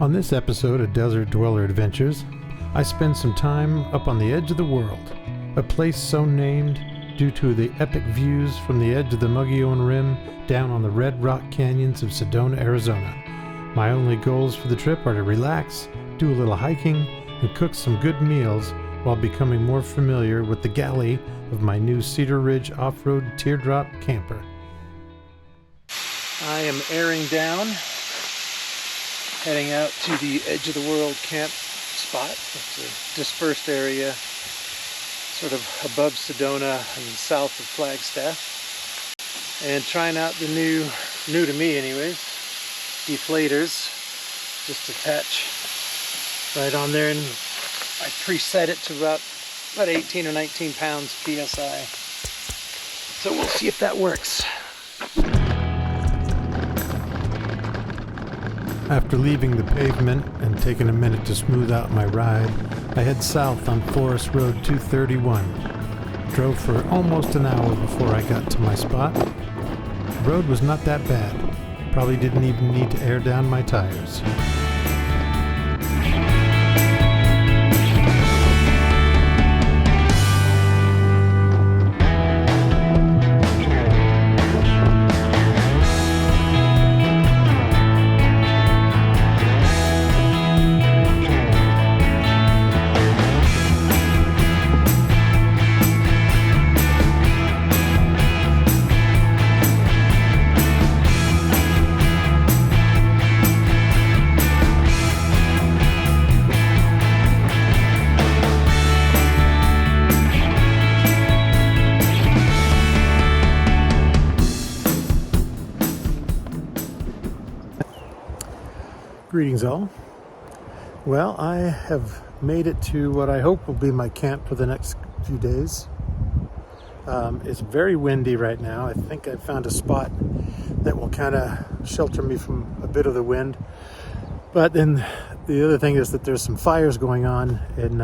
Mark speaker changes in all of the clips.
Speaker 1: On this episode of Desert Dweller Adventures, I spend some time up on the edge of the world, a place so named due to the epic views from the edge of the Mogollon Rim down on the red rock canyons of Sedona, Arizona. My only goals for the trip are to relax, do a little hiking, and cook some good meals while becoming more familiar with the galley of my new Cedar Ridge off-road teardrop camper. I am airing down, heading out to the edge of the world camp spot. It's a dispersed area, sort of above Sedona and south of Flagstaff. And trying out the new to me anyways, deflators. Just attach right on there, and I preset it to about 18 or 19 pounds PSI. So we'll see if that works. After leaving the pavement and taking a minute to smooth out my ride, I head south on Forest Road 231. Drove for almost an hour before I got to my spot. The road was not that bad. Probably didn't even need to air down my tires. Greetings all. Well, I have made it to what I hope will be my camp for the next few days. It's very windy right now. I think I found a spot that will kind of shelter me from a bit of the wind. But then the other thing is that there's some fires going on in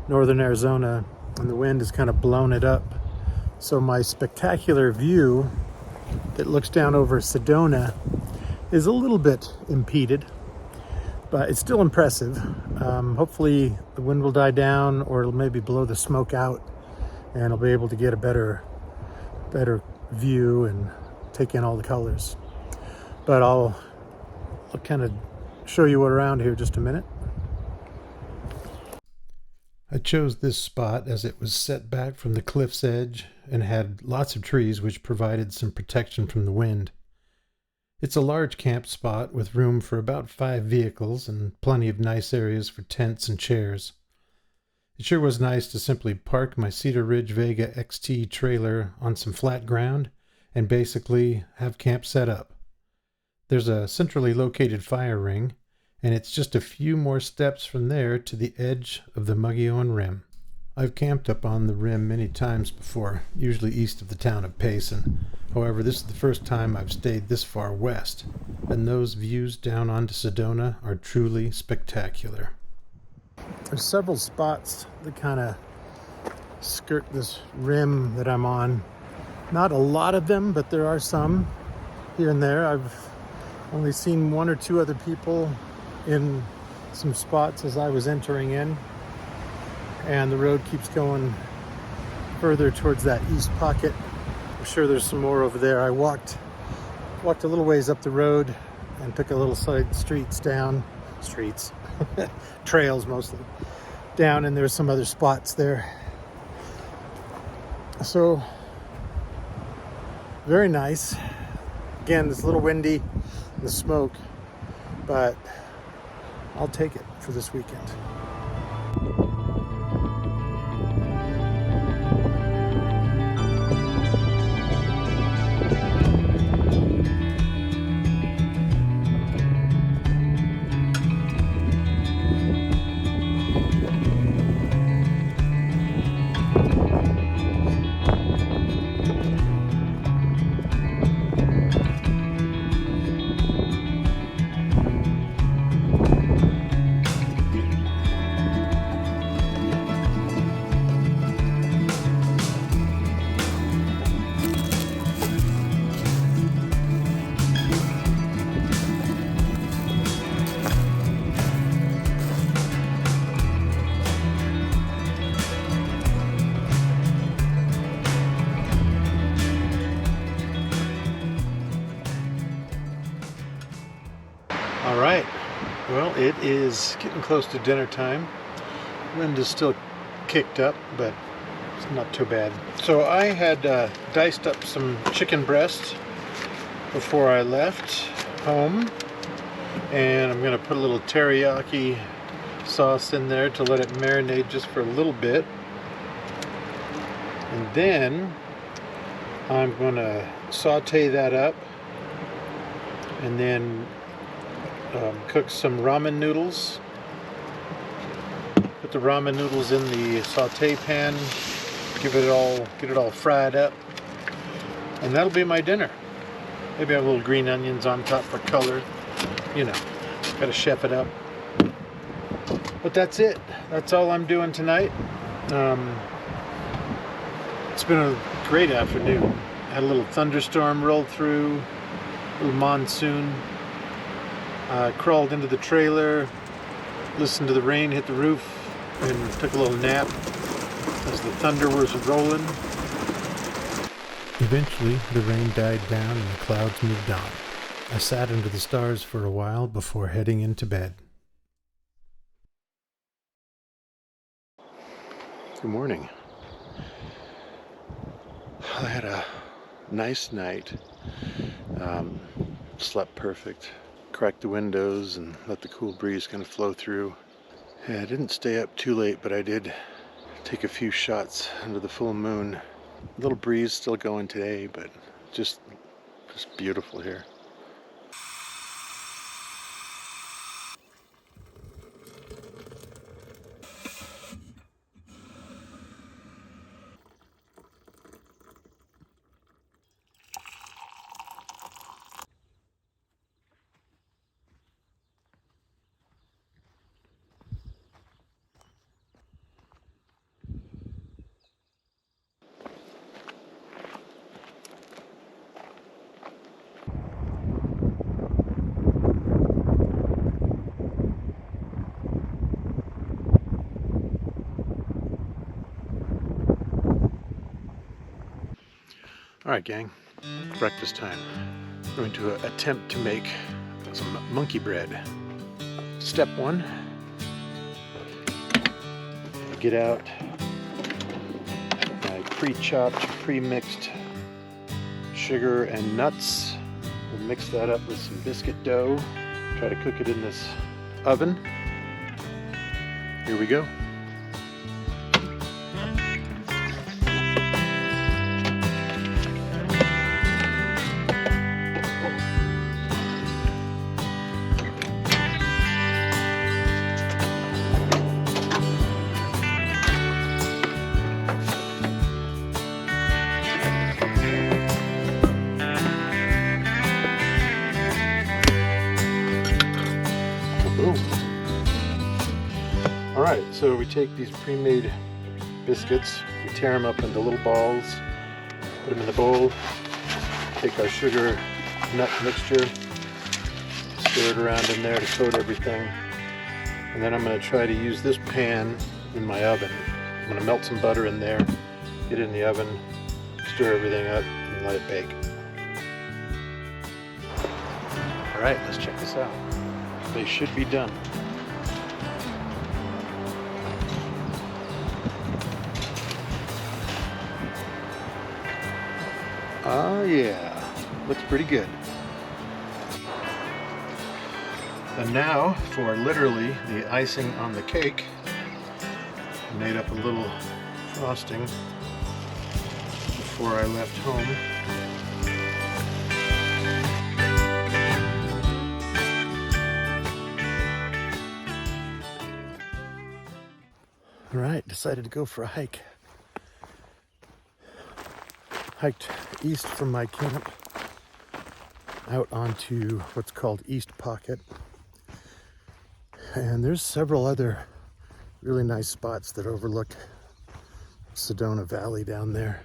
Speaker 1: northern Arizona, and the wind has kind of blown it up. So my spectacular view that looks down over Sedona is a little bit impeded, but it's still impressive. Hopefully the wind will die down, or it'll maybe blow the smoke out, and I'll be able to get a better view and take in all the colors. But I'll kind of show you what around here just a minute. I chose this spot as it was set back from the cliff's edge and had lots of trees which provided some protection from the wind. It's a large camp spot with room for about 5 vehicles and plenty of nice areas for tents and chairs. It sure was nice to simply park my Cedar Ridge Vega XT trailer on some flat ground and basically have camp set up. There's a centrally located fire ring, and it's just a few more steps from there to the edge of the Mogollon Rim. I've camped up on the rim many times before, usually east of the town of Payson. However, this is the first time I've stayed this far west, and those views down onto Sedona are truly spectacular. There's several spots that kind of skirt this rim that I'm on. Not a lot of them, but there are some here and there. I've only seen 1 or 2 other people in some spots as I was entering in. And the road keeps going further towards that east pocket. I'm sure there's some more over there. I walked a little ways up the road and took a little side trails mostly down, and there's some other spots there. So very nice. Again, it's a little windy, the smoke, but I'll take it for this weekend. All right, well, it is getting close to dinner time. Wind is still kicked up, but it's not too bad. So I had diced up some chicken breasts before I left home, and I'm going to put a little teriyaki sauce in there to let it marinate just for a little bit. And then I'm going to saute that up and then cook some ramen noodles. Put the ramen noodles in the saute pan, get it all fried up, and that'll be my dinner. Maybe have little green onions on top for color. You know, gotta chef it up. But that's it. That's all I'm doing tonight. It's been a great afternoon. Had a little thunderstorm roll through, a little monsoon. Crawled into the trailer, listened to the rain hit the roof, and took a little nap as the thunder was rolling. Eventually, the rain died down and the clouds moved on. I sat under the stars for a while before heading into bed. Good morning. I had a nice night. Slept perfect. Cracked the windows and let the cool breeze kind of flow through. Yeah, I didn't stay up too late, but I did take a few shots under the full moon. A little breeze still going today, but just beautiful here. All right, gang, breakfast time. I'm going to attempt to make some monkey bread. Step one, get out my pre-chopped, pre-mixed sugar and nuts. We'll mix that up with some biscuit dough. Try to cook it in this oven. Here we go. Alright, so we take these pre-made biscuits, we tear them up into little balls, put them in the bowl, take our sugar nut mixture, stir it around in there to coat everything, and then I'm going to try to use this pan in my oven. I'm going to melt some butter in there, get it in the oven, stir everything up, and let it bake. Alright, let's check this out. They should be done. Oh yeah, looks pretty good. And now for literally the icing on the cake. I made up a little frosting before I left home. All right, decided to go for a hike. Hiked east from my camp out onto what's called East Pocket. And there's several other really nice spots that overlook Sedona Valley down there.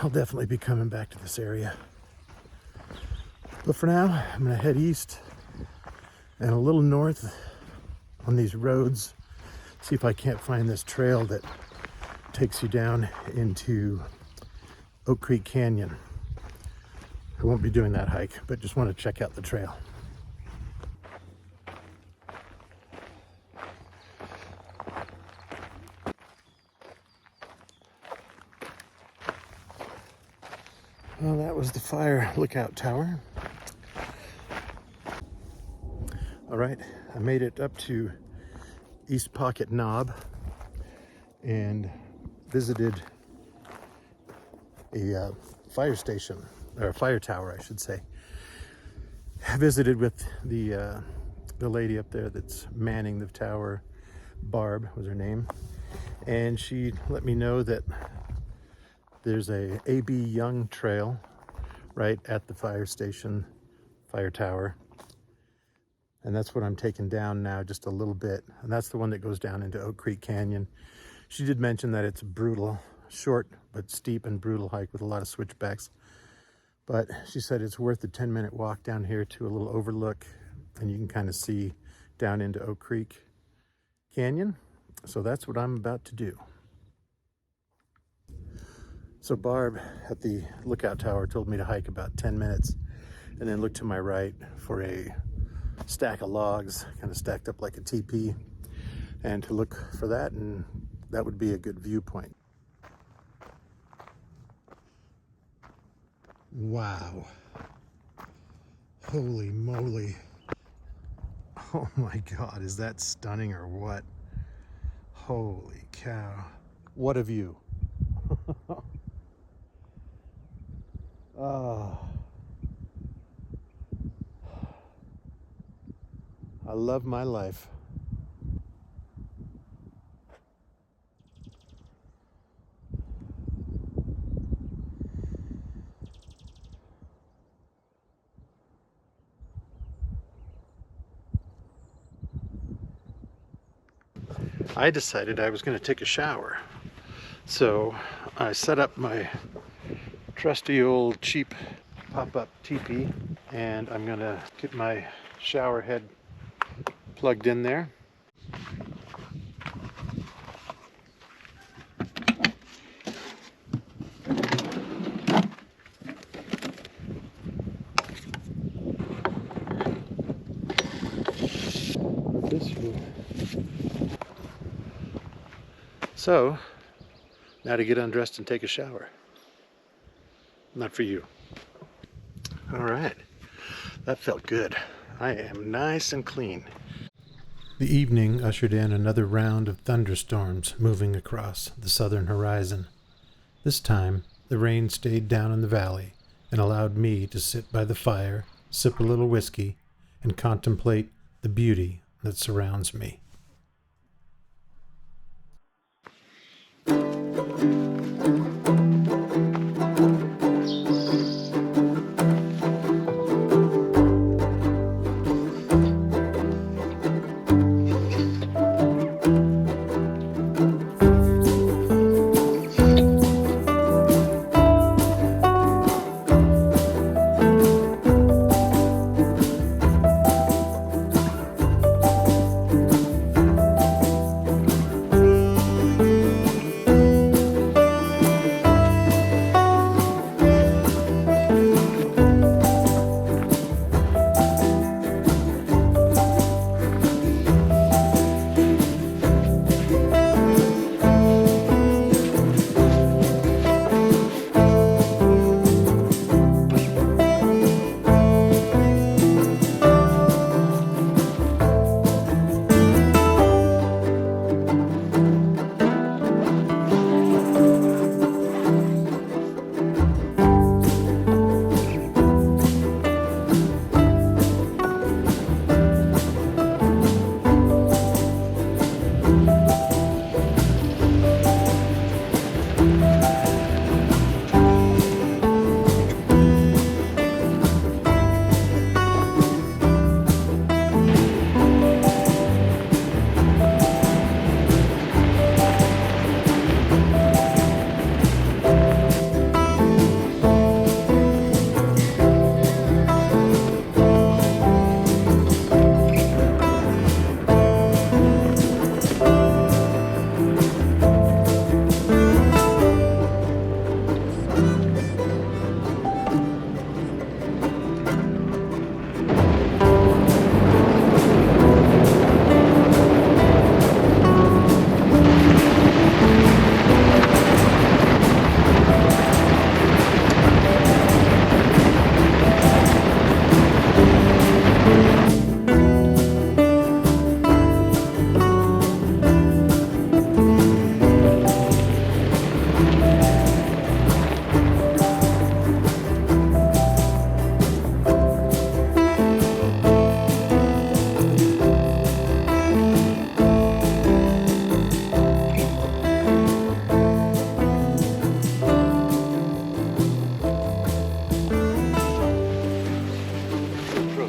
Speaker 1: I'll definitely be coming back to this area. But for now, I'm gonna head east and a little north on these roads, see if I can't find this trail that takes you down into Oak Creek Canyon. I won't be doing that hike, but just want to check out the trail. is the fire lookout tower. All right, I made it up to East Pocket Knob and visited a fire station, or a fire tower, I should say. I visited with the lady up there that's manning the tower. Barb was her name, and she let me know that there's a A.B. Young trail right at the fire station, fire tower, and that's what I'm taking down now, just a little bit, and that's the one that goes down into Oak Creek Canyon. She did mention that it's a brutal, short but steep and brutal hike with a lot of switchbacks, but she said it's worth the 10-minute walk down here to a little overlook, and you can kind of see down into Oak Creek Canyon. So that's what I'm about to do. So Barb at the lookout tower told me to hike about 10 minutes and then look to my right for a stack of logs kind of stacked up like a teepee, and to look for that, and that would be a good viewpoint. Wow. Holy moly. Oh my God, is that stunning or what? Holy cow. What a view. Oh. I love my life. I decided I was going to take a shower. So I set up my trusty old cheap pop-up teepee, and I'm going to get my shower head plugged in there. So now to get undressed and take a shower. Not for you. All right, that felt good. I am nice and clean. The evening ushered in another round of thunderstorms moving across the southern horizon. This time, the rain stayed down in the valley and allowed me to sit by the fire, sip a little whiskey, and contemplate the beauty that surrounds me.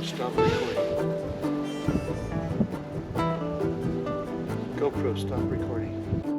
Speaker 1: stop recording. GoPro, stop recording.